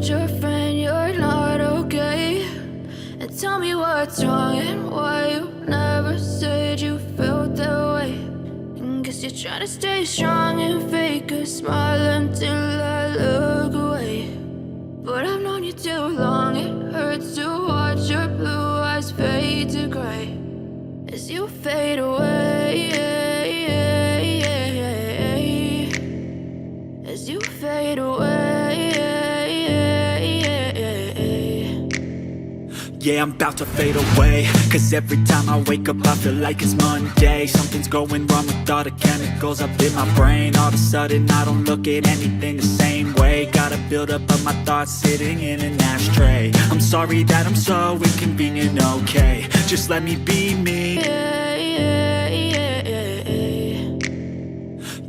told your friend you're not okay? And tell me what's wrong and why you never said you felt that way. And guess you're trying to stay strong and fake a smile until I look away. But I've known you too long, it hurts to watch your blue eyes fade to gray as you fade away, as you fade away. Yeah, I'm about to fade away, cause every time I wake up I feel like it's Monday. Something's going wrong with all the chemicals up in my brain. All of a sudden I don't look at anything the same way. Got a buildup of my thoughts sitting in an ashtray. I'm sorry that I'm so inconvenient, okay? Just let me be me.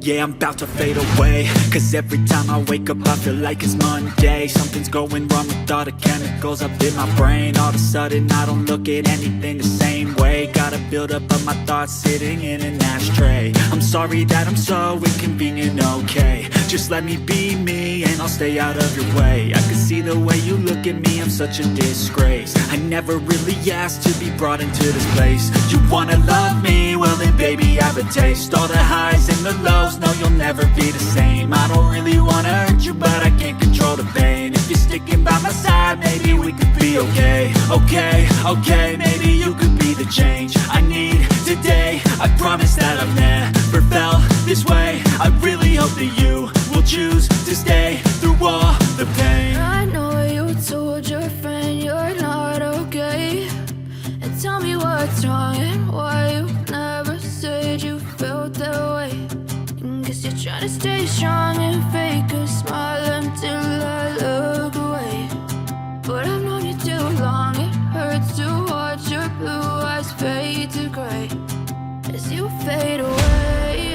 Yeah, I'm about to fade away, cause every time I wake up I feel like it's Monday. Something's going wrong with all the chemicals up in my brain. All of a sudden I don't look at anything the same way. Got a buildup of my thoughts sitting in an ashtray. I'm sorry that I'm so inconvenient, okay? Just let me be me and I'll stay out of your way. I can see the way you look at me, I'm such a disgrace. I never really asked to be brought into this place. You wanna love me? Well then baby I have a taste. All the highs and the lows, no you'll never be the same. I don't really wanna hurt you but I can't control the pain. If you're sticking by my side maybe we could be okay. Okay, maybe you could be the change I need today. I promise that I've never felt this way. I really hope that you will choose to stay through all the pain. I know you told your friend you're not okay. And tell me what's wrong and why you never said you felt that way. And guess you're trying to stay strong and fake a smile until I look away. But I've known you too long, it hurts to watch your blue eyes fade to gray as you fade away,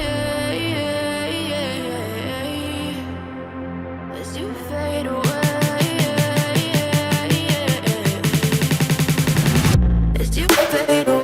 as you fade away, as you fade away.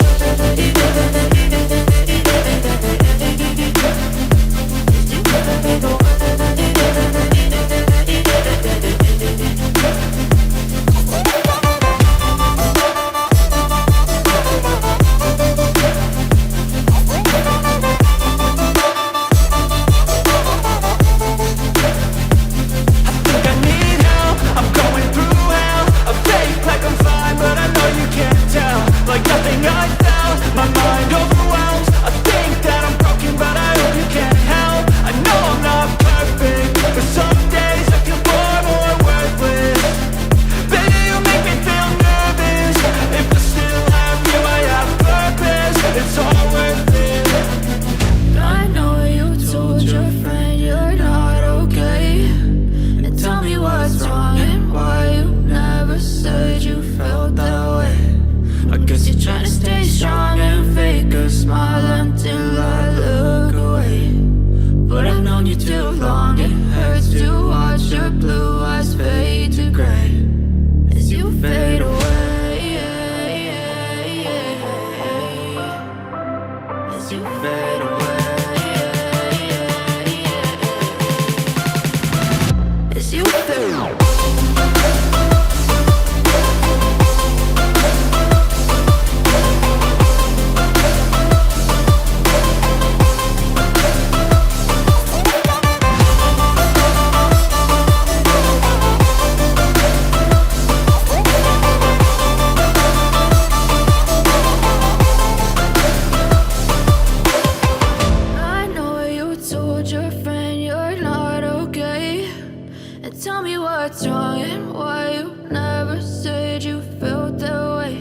What's wrong and why you never said you felt that way.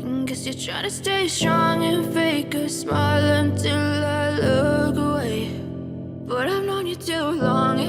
And guess you're trying to stay strong and fake a smile until I look away. But I've known you too long,